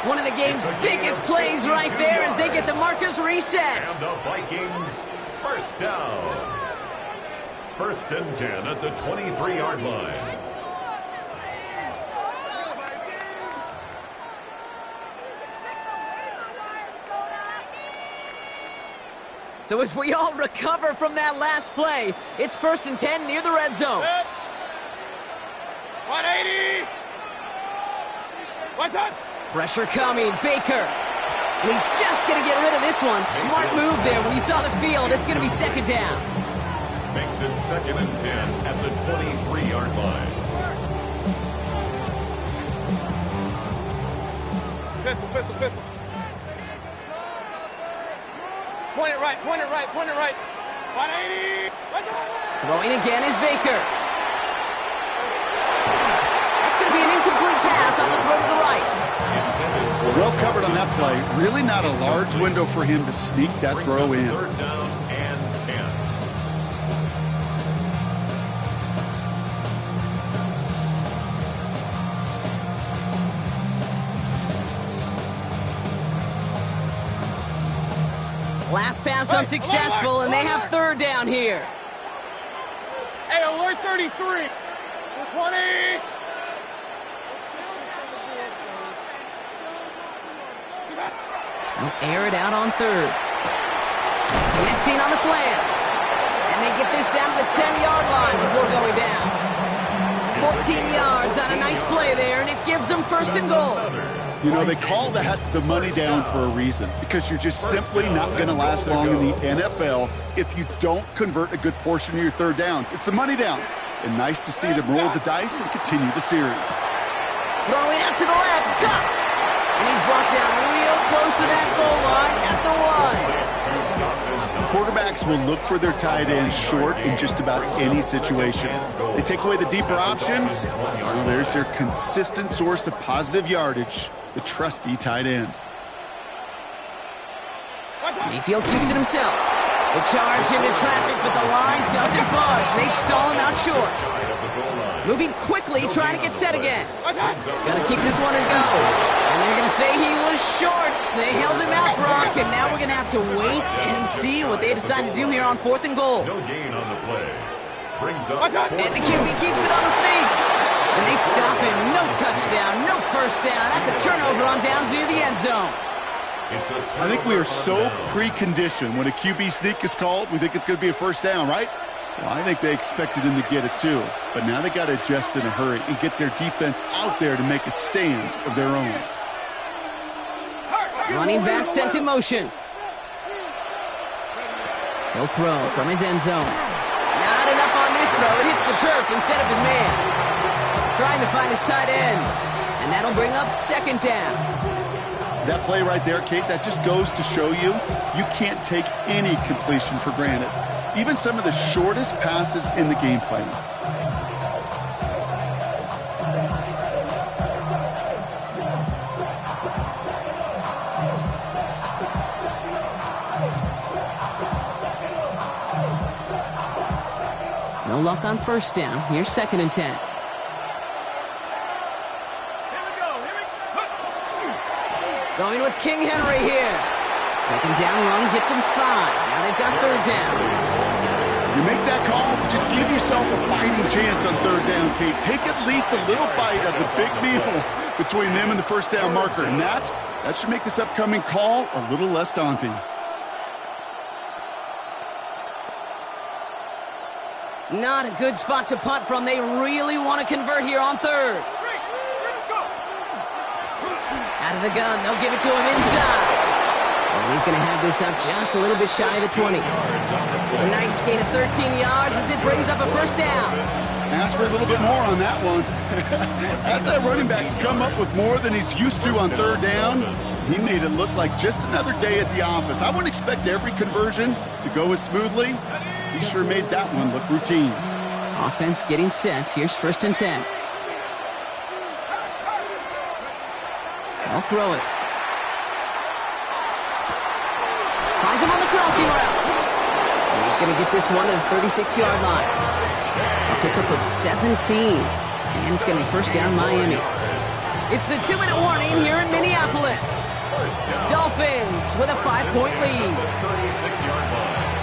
One of the game's biggest plays right there as they get the markers reset. And the Vikings, first down. 1st and 10 at the 23-yard line. So as we all recover from that last play, it's 1st and 10 near the red zone. 180. What's up? Pressure coming, Baker. And he's just going to get rid of this one. Smart move there when you saw the field. It's going to be 2nd down. Makes it 2nd and 10 at the 23-yard line. Pistol, pistol, pistol. Point it right, point it right, point it right. 180. Throwing again is Baker. That's going to be an incomplete pass on the throw to the right. Well covered on that play. Really not a large window for him to sneak that throw in. 3rd down and 10. pass unsuccessful, and they have third down here. Hey, alert 33. 20. They'll air it out on third. 18 on the slant. And they get this down to the 10-yard line before going down. 14 yards on a nice play there, and it gives them first and goal. You know, they call that the money down for a reason, because you're just simply not going to last long in the NFL if you don't convert a good portion of your third downs. It's the money down. And nice to see them roll the dice and continue the series. Throwing out to the left. Cut! And he's brought down real close to that goal line at the 1. Quarterbacks will look for their tight ends short in just about any situation. They take away the deeper options. Well, there's their consistent source of positive yardage, the trusty tight end. Mayfield keeps it himself. They charge into traffic, but the line doesn't budge. They stall him out short. Moving quickly, trying to get set again. Gotta keep this one and go. And they're gonna say he was short. They held him out, Brock, and now we're gonna have to wait and see what they decide to do here on 4th and goal. No gain on the play. Brings up And the QB keeps it on the sneak. And they stop him. No touchdown, no first down. That's a turnover on downs near the end zone. I think we are so preconditioned when a QB sneak is called, we think it's going to be a first down, right? Well, I think they expected him to get it too. But now they got to adjust in a hurry and get their defense out there to make a stand of their own. Running back sent in motion. He'll throw from his end zone. Not enough on this throw. It hits the turf instead of his man. Trying to find his tight end. And that'll bring up 2nd down. That play right there, Kate, that just goes to show you can't take any completion for granted. Even some of the shortest passes in the game plan. No luck on first down. Here's 2nd and 10. Going with King Henry here. 2nd down run gets him 5. Now they've got 3rd down. You make that call to just give yourself a fighting chance on 3rd down, Kate. Take at least a little bite of the big meal between them and the first down marker. And that should make this upcoming call a little less daunting. Not a good spot to punt from. They really want to convert here on 3rd. Out of the gun, they'll give it to him inside. And he's going to have this up just a little bit shy of the 20. A nice gain of 13 yards as it brings up a first down. Ask for a little bit more on that one. As that running back's come up with more than he's used to on 3rd down, he made it look like just another day at the office. I wouldn't expect every conversion to go as smoothly. He sure made that one look routine. Offense getting set. Here's 1st and 10. I'll throw it. Finds him on the crossing route. And he's going to get this one to the 36-yard line. A pickup of 17. And it's going to be first down Miami. It's the 2-minute warning here in Minneapolis. Dolphins with a 5-point lead. 36-yard line.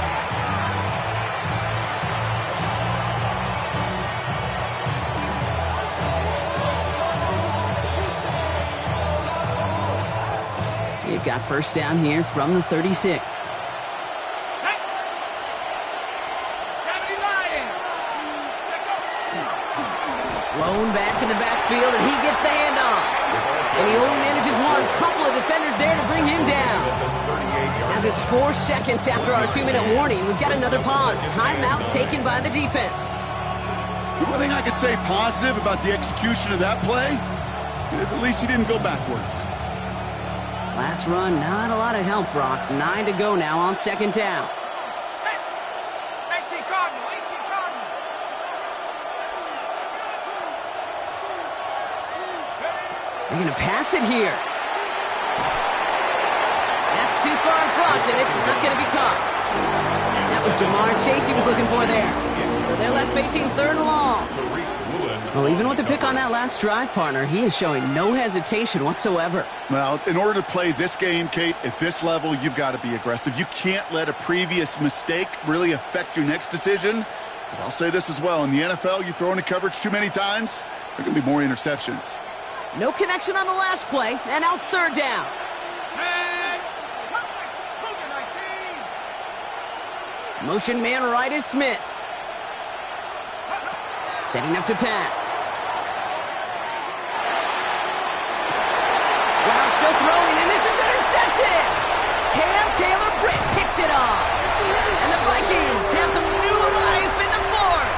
You've got first down here from the 36. Lone back in the backfield, and he gets the handoff. And he only manages one. Couple of defenders there to bring him down. Now just 4 seconds after our 2-minute warning, we've got another pause. Timeout taken by the defense. The one thing I could say positive about the execution of that play is at least he didn't go backwards. Last run, not a lot of help, Brock. 9 to go now on 2nd down. They're going to pass it here. That's too far in front, and it's not going to be caught. Now was Jamar Chase he was looking for there. So they're left facing third and long. Well, even with the pick on that last drive, partner, he is showing no hesitation whatsoever. Well, in order to play this game, Kate, at this level, you've got to be aggressive. You can't let a previous mistake really affect your next decision. But I'll say this as well. In the NFL, you throw into coverage too many times, there are going to be more interceptions. No connection on the last play, and now it's third down. Motion man right is Smith. Setting up to pass. Wow, still throwing, and this is intercepted! Cam Taylor-Britt picks it off. And the Vikings have some new life in the fourth.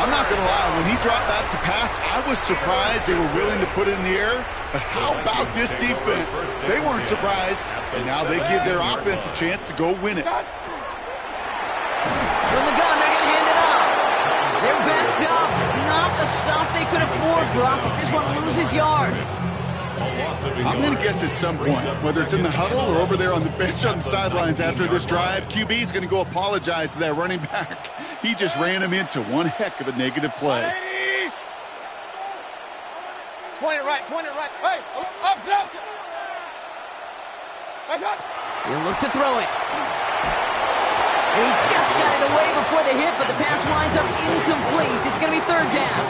I'm not going to lie, when he dropped back to pass, I was surprised they were willing to put it in the air. But how about this defense? They weren't surprised, and now they give their offense a chance to go win it. From the gun, they're going to hand it off. They're backed up. Not a stop they could afford, Brock, as this one loses yards. I'm going to guess at some point, whether it's in the huddle or over there on the bench on the sidelines after this drive, QB is going to go apologize to that running back. He just ran him into one heck of a negative play. 180. Point it right, point it right. Hey, up. That's up. He'll look to throw it. And he just got it away before the hit, but the pass winds up incomplete. It's going to be third down.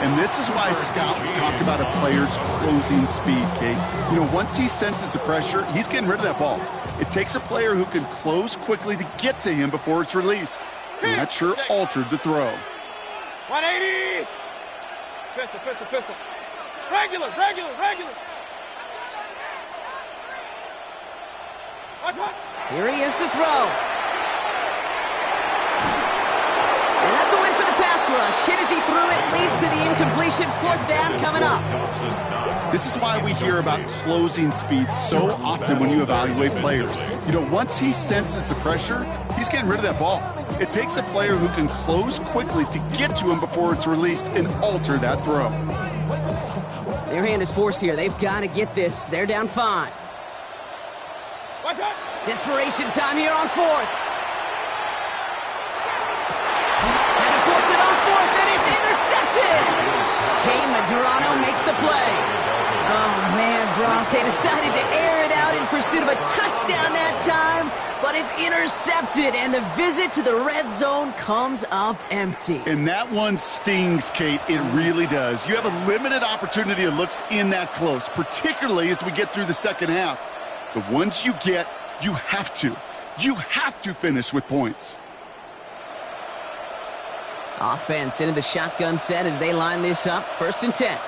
And this is why scouts talk about a player's closing speed, Kate. You know, once he senses the pressure, he's getting rid of that ball. It takes a player who can close quickly to get to him before it's released. And that sure altered the throw. 180. Pistol. Regular. Watch one. Here he is to throw. And that's a win for the pass rush. Hit as he threw it, leads to the incompletion. Fourth down coming up. This is why we hear about closing speed so often when you evaluate players. You know, once he senses the pressure, he's getting rid of that ball. It takes a player who can close quickly to get to him before it's released and alter that throw. Their hand is forced here. They've got to get this. They're down 5. Watch out. Desperation time here on fourth. And to force it on fourth, and it's intercepted. Kane Madrano makes the play. Oh, man, Brock, they decided to air it out in pursuit of a touchdown that time, but it's intercepted, and the visit to the red zone comes up empty. And that one stings, Kate. It really does. You have a limited opportunity of looks in that close, particularly as we get through the second half. The ones you get, you have to finish with points. Offense into the shotgun set as they line this up. 1st and 10.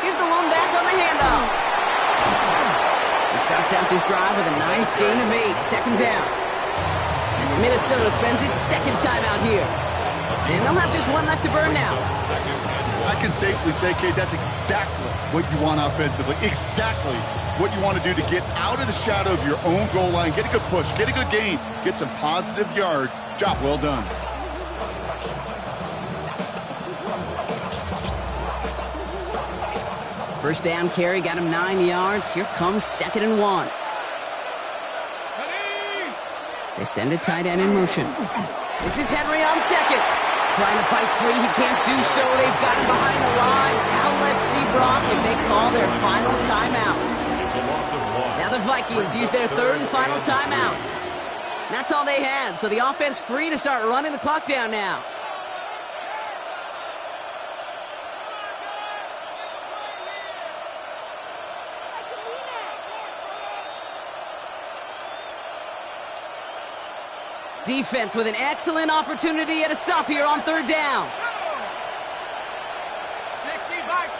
Here's the lone back on the handoff. He starts out this drive with a nice gain of 8. 2nd down. Minnesota spends its second time out here. And they'll have just one left to burn now. I can safely say, Kate, that's exactly what you want offensively. Exactly what you want to do to get out of the shadow of your own goal line, get a good push, get a good gain, get some positive yards. Job well done. First down carry got him 9 yards. Here comes 2nd and 1. They send a tight end in motion. This is Henry on 2nd. Trying to fight free, he can't do so. They've got him behind the line. Now let's see, Brock, if they call their final timeout. Now the Vikings use their 3rd and final timeout. That's all they had, so the offense free to start running the clock down now. Defense with an excellent opportunity at a stop here on 3rd down. 60 bucks.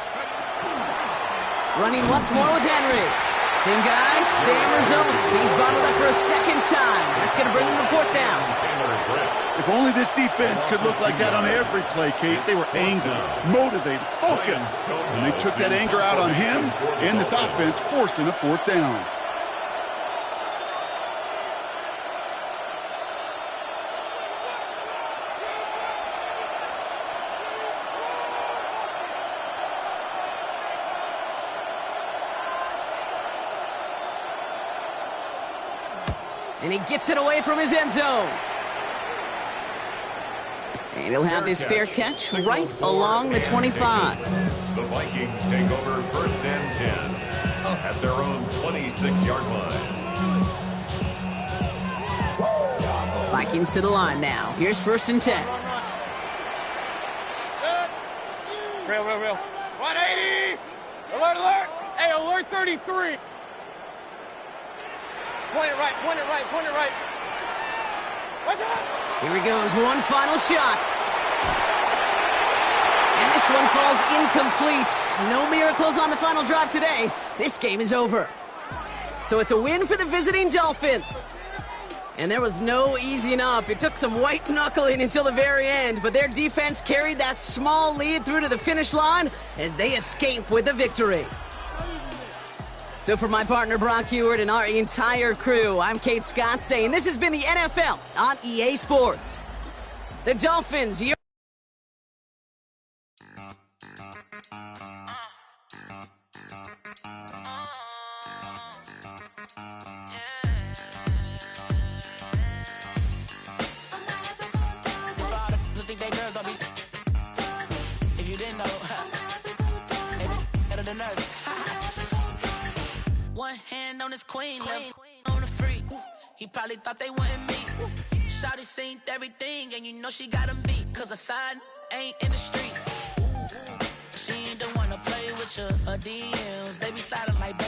Running once more with Henry. Same guy, same results. He's bottled up for a 2nd time. That's going to bring him to 4th down. If only this defense could look like that on every play, Kate. They were angry, motivated, focused. And they took that anger out on him and this offense, forcing a 4th down. And he gets it away from his end zone. And he'll have this fair catch right along the 25. The Vikings take over first and 10 at their own 26-yard line. Vikings to the line now. Here's first and 10. Real. 180! Alert! Hey, alert 33! Point it right. What's up? Here he goes, one final shot. And this one falls incomplete. No miracles on the final drive today. This game is over. So it's a win for the visiting Dolphins. And there was no easing up. It took some white knuckling until the very end, but their defense carried that small lead through to the finish line as they escape with a victory. So for my partner Brock Heward and our entire crew, I'm Kate Scott saying this has been the NFL on EA Sports. The Dolphins, if you didn't know, maybe better than us. One hand on his queen, left on the freak. He probably thought they wanted me. Shawty seen everything, and you know she got him beat. Cause her side ain't in the streets. She ain't the one to play with you. Her DMs, they be sliding like